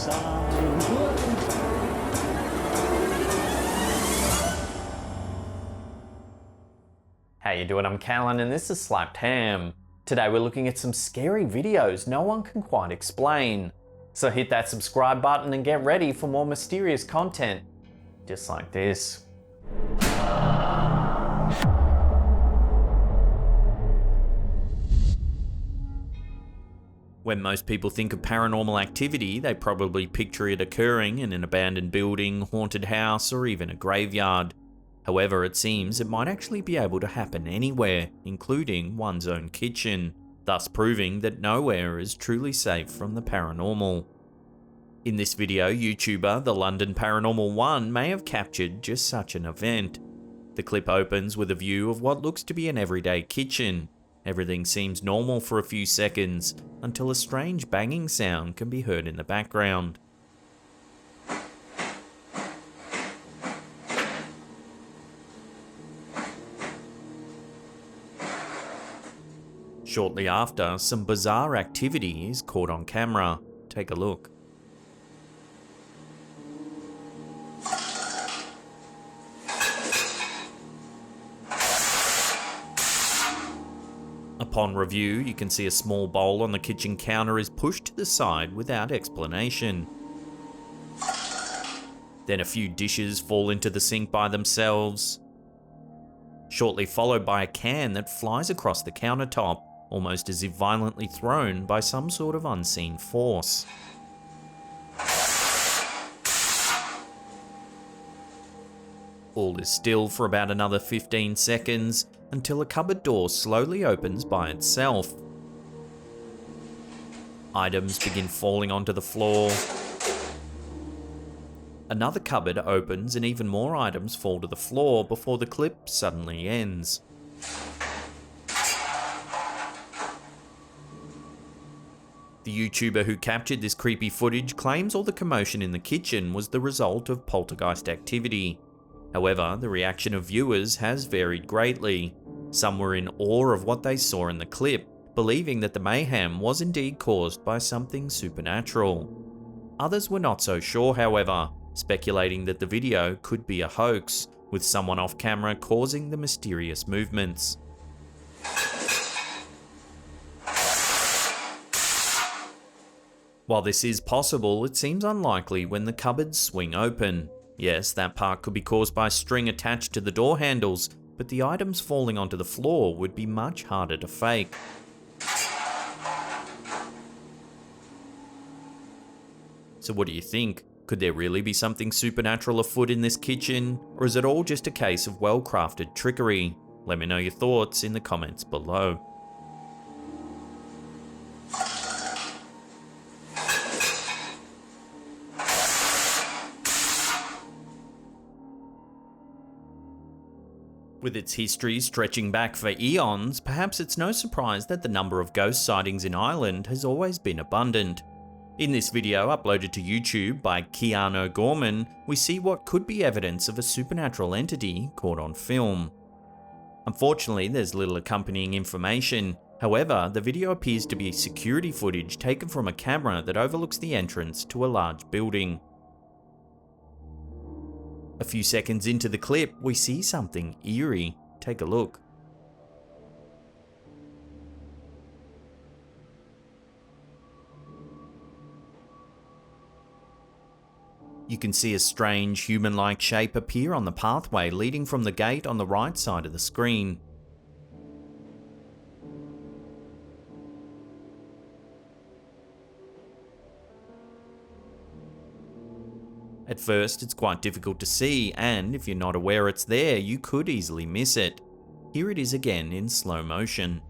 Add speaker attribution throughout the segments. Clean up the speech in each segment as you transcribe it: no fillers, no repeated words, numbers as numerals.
Speaker 1: How you doing? I'm Callan and this is Slapped Ham. Today we're looking at some scary videos no one can quite explain. So hit that subscribe button and get ready for more mysterious content, just like this. When most people think of paranormal activity, they probably picture it occurring in an abandoned building, haunted house, or even a graveyard. However, it seems it might actually be able to happen anywhere, including one's own kitchen, thus proving that nowhere is truly safe from the paranormal. In this video, YouTuber The London Paranormal 1 may have captured just such an event. The clip opens with a view of what looks to be an everyday kitchen. Everything seems normal for a few seconds, until a strange banging sound can be heard in the background. Shortly after, some bizarre activity is caught on camera. Take a look. Upon review, you can see a small bowl on the kitchen counter is pushed to the side without explanation. Then a few dishes fall into the sink by themselves, shortly followed by a can that flies across the countertop, almost as if violently thrown by some sort of unseen force. All is still for about another 15 seconds, until a cupboard door slowly opens by itself. Items begin falling onto the floor. Another cupboard opens and even more items fall to the floor before the clip suddenly ends. The YouTuber who captured this creepy footage claims all the commotion in the kitchen was the result of poltergeist activity. However, the reaction of viewers has varied greatly. Some were in awe of what they saw in the clip, believing that the mayhem was indeed caused by something supernatural. Others were not so sure, however, speculating that the video could be a hoax, with someone off camera causing the mysterious movements. While this is possible, it seems unlikely when the cupboards swing open. Yes, that part could be caused by string attached to the door handles, but the items falling onto the floor would be much harder to fake. So what do you think? Could there really be something supernatural afoot in this kitchen, or is it all just a case of well-crafted trickery? Let me know your thoughts in the comments below. With its history stretching back for eons, perhaps it's no surprise that the number of ghost sightings in Ireland has always been abundant. In this video, uploaded to YouTube by Keanu Gorman, we see what could be evidence of a supernatural entity caught on film. Unfortunately, there's little accompanying information. However, the video appears to be security footage taken from a camera that overlooks the entrance to a large building. A few seconds into the clip, we see something eerie. Take a look. You can see a strange human-like shape appear on the pathway leading from the gate on the right side of the screen. At first, it's quite difficult to see, and if you're not aware it's there, you could easily miss it. Here it is again in slow motion.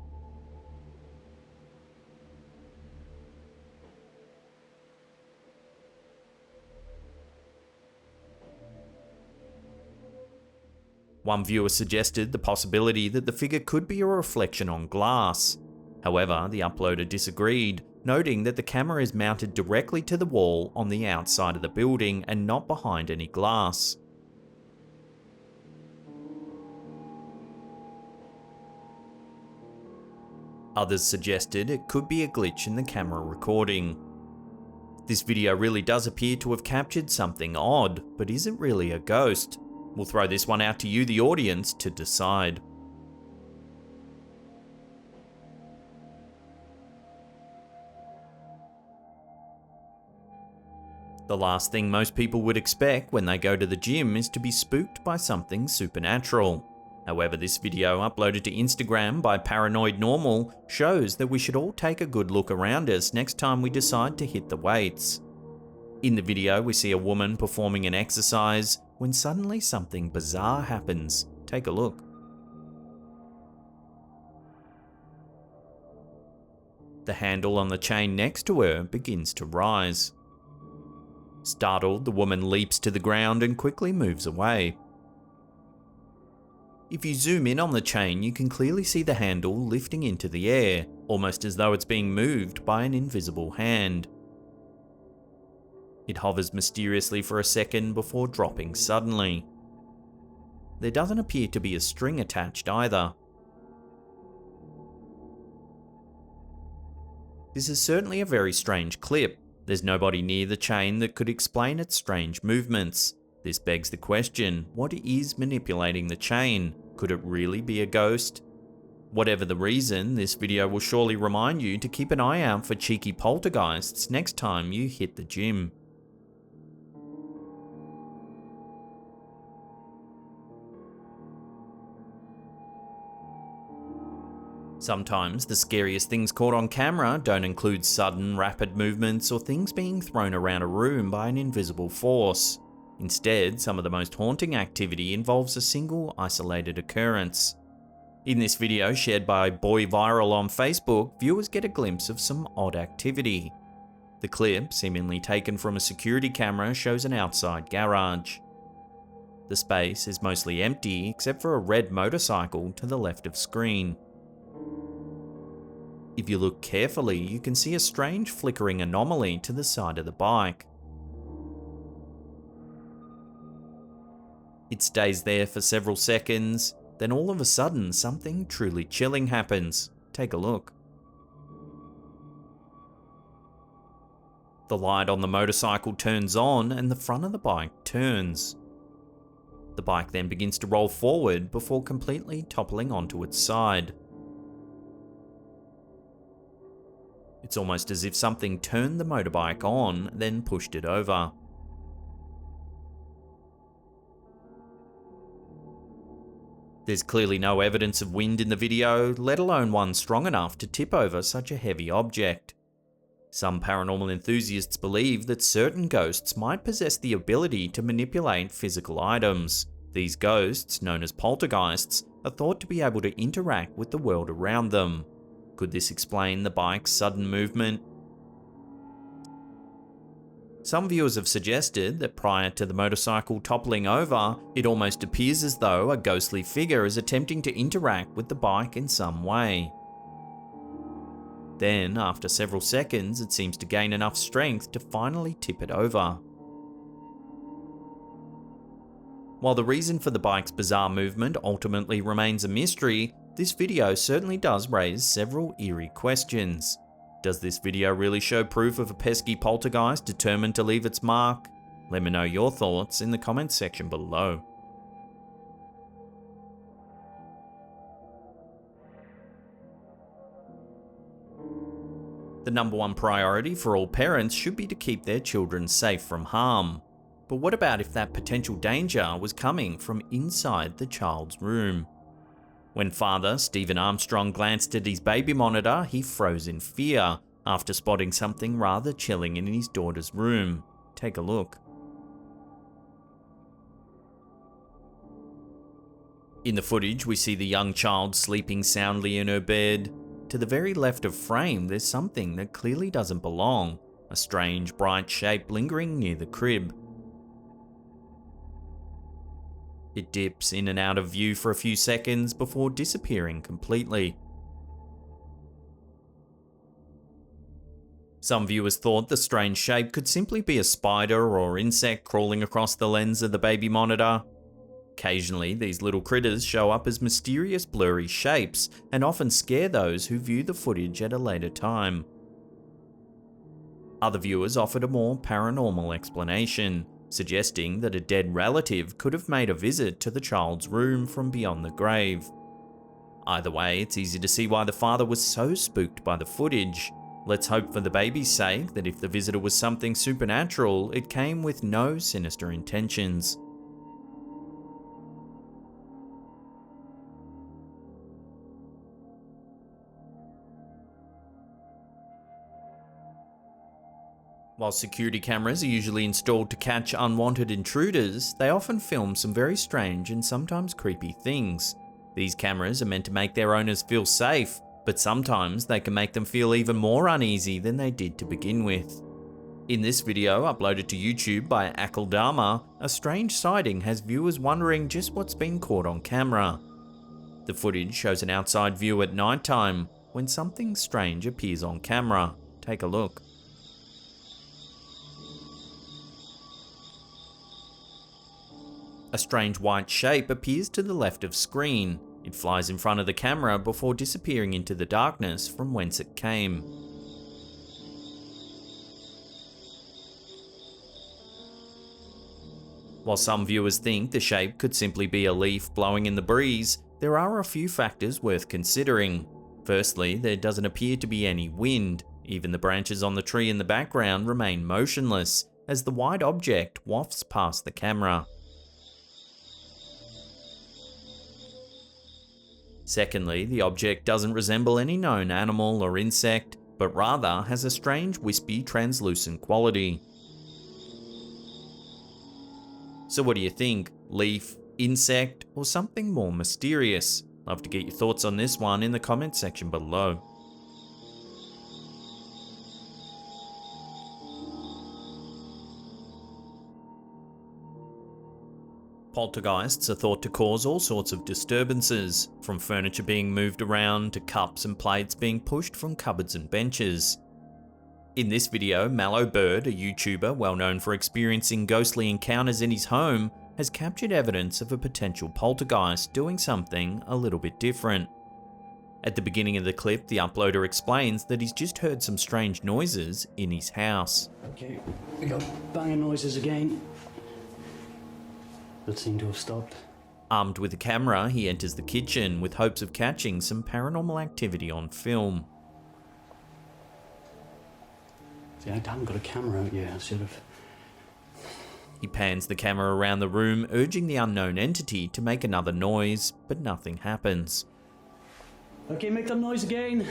Speaker 1: One viewer suggested the possibility that the figure could be a reflection on glass. However, the uploader disagreed, noting that the camera is mounted directly to the wall on the outside of the building and not behind any glass. Others suggested it could be a glitch in the camera recording. This video really does appear to have captured something odd, but is it really a ghost? We'll throw this one out to you, the audience, to decide. The last thing most people would expect when they go to the gym is to be spooked by something supernatural. However, this video uploaded to Instagram by Paranoid Normal shows that we should all take a good look around us next time we decide to hit the weights. In the video, we see a woman performing an exercise when suddenly something bizarre happens. Take a look. The handle on the chain next to her begins to rise. Startled, the woman leaps to the ground and quickly moves away. If you zoom in on the chain, you can clearly see the handle lifting into the air, almost as though it's being moved by an invisible hand. It hovers mysteriously for a second before dropping suddenly. There doesn't appear to be a string attached either. This is certainly a very strange clip. There's nobody near the chain that could explain its strange movements. This begs the question, what is manipulating the chain? Could it really be a ghost? Whatever the reason, this video will surely remind you to keep an eye out for cheeky poltergeists next time you hit the gym. Sometimes the scariest things caught on camera don't include sudden, rapid movements or things being thrown around a room by an invisible force. Instead, some of the most haunting activity involves a single, isolated occurrence. In this video shared by Boy Viral on Facebook, viewers get a glimpse of some odd activity. The clip, seemingly taken from a security camera, shows an outside garage. The space is mostly empty except for a red motorcycle to the left of screen. If you look carefully, you can see a strange flickering anomaly to the side of the bike. It stays there for several seconds, then all of a sudden something truly chilling happens. Take a look. The light on the motorcycle turns on and the front of the bike turns. The bike then begins to roll forward before completely toppling onto its side. It's almost as if something turned the motorbike on, then pushed it over. There's clearly no evidence of wind in the video, let alone one strong enough to tip over such a heavy object. Some paranormal enthusiasts believe that certain ghosts might possess the ability to manipulate physical items. These ghosts, known as poltergeists, are thought to be able to interact with the world around them. Could this explain the bike's sudden movement? Some viewers have suggested that prior to the motorcycle toppling over, it almost appears as though a ghostly figure is attempting to interact with the bike in some way. Then, after several seconds, it seems to gain enough strength to finally tip it over. While the reason for the bike's bizarre movement ultimately remains a mystery, this video certainly does raise several eerie questions. Does this video really show proof of a pesky poltergeist determined to leave its mark? Let me know your thoughts in the comments section below. The number one priority for all parents should be to keep their children safe from harm. But what about if that potential danger was coming from inside the child's room? When father Stephen Armstrong glanced at his baby monitor, he froze in fear after spotting something rather chilling in his daughter's room. Take a look. In the footage, we see the young child sleeping soundly in her bed. To the very left of frame, there's something that clearly doesn't belong, a strange bright shape lingering near the crib. It dips in and out of view for a few seconds before disappearing completely. Some viewers thought the strange shape could simply be a spider or insect crawling across the lens of the baby monitor. Occasionally, these little critters show up as mysterious blurry shapes and often scare those who view the footage at a later time. Other viewers offered a more paranormal explanation, suggesting that a dead relative could have made a visit to the child's room from beyond the grave. Either way, it's easy to see why the father was so spooked by the footage. Let's hope for the baby's sake that if the visitor was something supernatural, it came with no sinister intentions. While security cameras are usually installed to catch unwanted intruders, they often film some very strange and sometimes creepy things. These cameras are meant to make their owners feel safe, but sometimes they can make them feel even more uneasy than they did to begin with. In this video, uploaded to YouTube by ATIK, a strange sighting has viewers wondering just what's been caught on camera. The footage shows an outside view at nighttime when something strange appears on camera. Take a look. A strange white shape appears to the left of screen. It flies in front of the camera before disappearing into the darkness from whence it came. While some viewers think the shape could simply be a leaf blowing in the breeze, there are a few factors worth considering. Firstly, there doesn't appear to be any wind. Even the branches on the tree in the background remain motionless, as the white object wafts past the camera. Secondly, the object doesn't resemble any known animal or insect, but rather has a strange wispy translucent quality. So what do you think? Leaf, insect, or something more mysterious? Love to get your thoughts on this one in the comment section below. Poltergeists are thought to cause all sorts of disturbances, from furniture being moved around to cups and plates being pushed from cupboards and benches. In this video, Mallow Bird, a YouTuber well known for experiencing ghostly encounters in his home, has captured evidence of a potential poltergeist doing something a little bit different. At the beginning of the clip, the uploader explains that he's just heard some strange noises in his house.
Speaker 2: Okay, we got banging noises again. That seem to have stopped.
Speaker 1: Armed with a camera, he enters the kitchen with hopes of catching some paranormal activity on film.
Speaker 2: See, I haven't got a camera out yet, I should have.
Speaker 1: He pans the camera around the room, urging the unknown entity to make another noise, but nothing happens.
Speaker 2: Okay, make that noise again.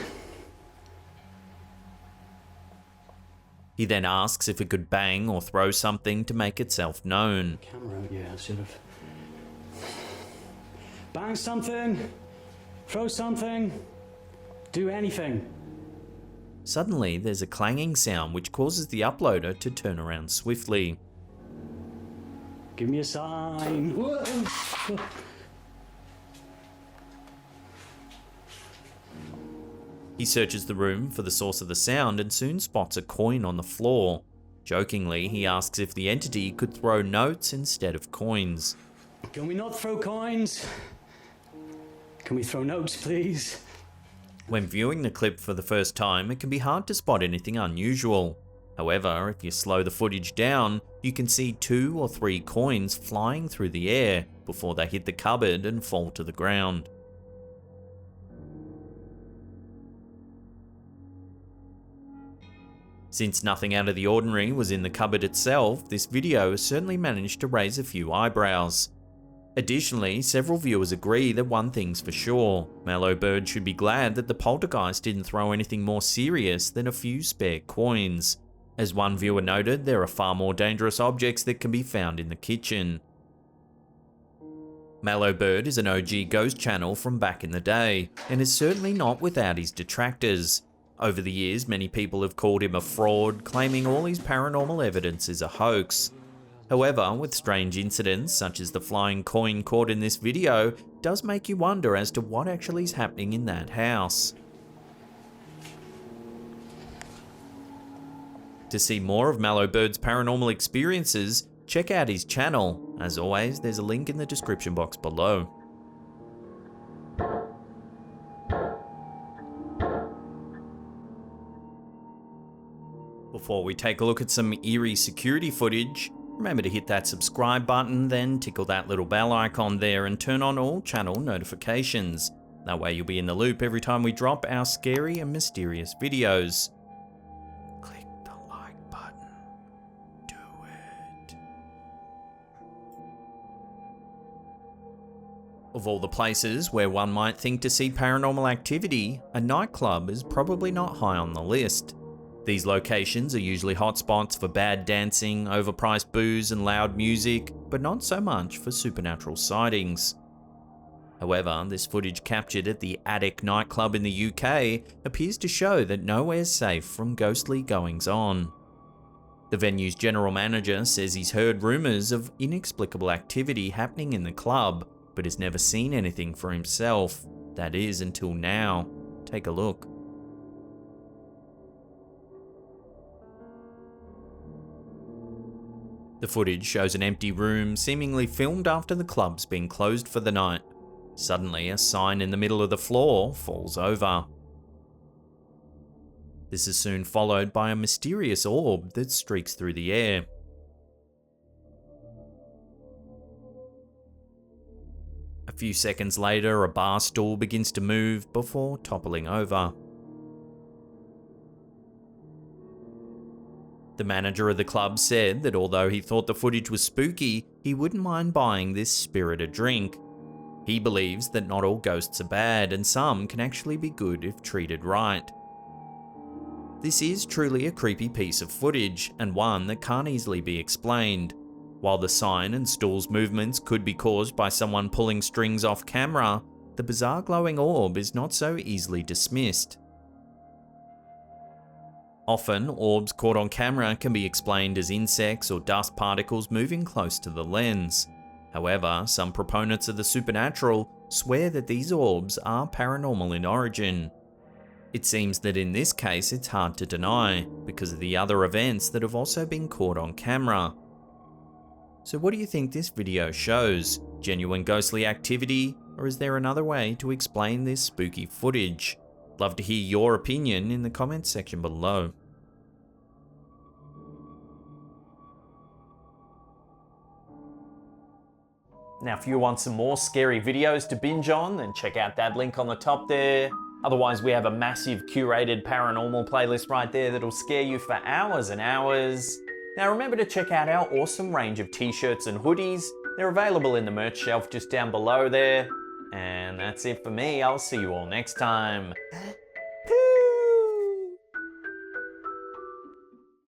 Speaker 1: He then asks if it could bang or throw something to make itself known.
Speaker 2: Camera out, yeah, I should have. Bang something, throw something, do anything.
Speaker 1: Suddenly, there's a clanging sound which causes the uploader to turn around swiftly.
Speaker 2: Give me a sign.
Speaker 1: He searches the room for the source of the sound and soon spots a coin on the floor. Jokingly, he asks if the entity could throw notes instead of coins.
Speaker 2: Can we not throw coins? Can we throw notes, please?
Speaker 1: When viewing the clip for the first time, it can be hard to spot anything unusual. However, if you slow the footage down, you can see 2 or 3 coins flying through the air before they hit the cupboard and fall to the ground. Since nothing out of the ordinary was in the cupboard itself, this video has certainly managed to raise a few eyebrows. Additionally, several viewers agree that one thing's for sure: Mallow Bird should be glad that the poltergeist didn't throw anything more serious than a few spare coins. As one viewer noted, there are far more dangerous objects that can be found in the kitchen. Mallow Bird is an OG ghost channel from back in the day, and is certainly not without his detractors. Over the years, many people have called him a fraud, claiming all his paranormal evidence is a hoax. However, with strange incidents such as the flying coin caught in this video, it does make you wonder as to what actually is happening in that house. To see more of Mallow Bird's paranormal experiences, check out his channel. As always, there's a link in the description box below. Before we take a look at some eerie security footage, remember to hit that subscribe button, then tickle that little bell icon there and turn on all channel notifications. That way you'll be in the loop every time we drop our scary and mysterious videos. Click the like button. Do it. Of all the places where one might think to see paranormal activity, a nightclub is probably not high on the list. These locations are usually hotspots for bad dancing, overpriced booze and loud music, but not so much for supernatural sightings. However, this footage captured at the ATIK nightclub in the UK appears to show that nowhere's safe from ghostly goings-on. The venue's general manager says he's heard rumours of inexplicable activity happening in the club, but has never seen anything for himself. That is, until now. Take a look. The footage shows an empty room, seemingly filmed after the club's been closed for the night. Suddenly, a sign in the middle of the floor falls over. This is soon followed by a mysterious orb that streaks through the air. A few seconds later, a bar stool begins to move before toppling over. The manager of the club said that although he thought the footage was spooky, he wouldn't mind buying this spirit a drink. He believes that not all ghosts are bad, and some can actually be good if treated right. This is truly a creepy piece of footage, and one that can't easily be explained. While the sign and stool's movements could be caused by someone pulling strings off camera, the bizarre glowing orb is not so easily dismissed. Often, orbs caught on camera can be explained as insects or dust particles moving close to the lens. However, some proponents of the supernatural swear that these orbs are paranormal in origin. It seems that in this case it's hard to deny, because of the other events that have also been caught on camera. So what do you think this video shows? Genuine ghostly activity, or is there another way to explain this spooky footage? Love to hear your opinion in the comments section below. Now, if you want some more scary videos to binge on, then check out that link on the top there. Otherwise, we have a massive curated paranormal playlist right there that'll scare you for hours and hours. Now, remember to check out our awesome range of t-shirts and hoodies. They're available in the merch shelf just down below there. And that's it for me. I'll see you all next time.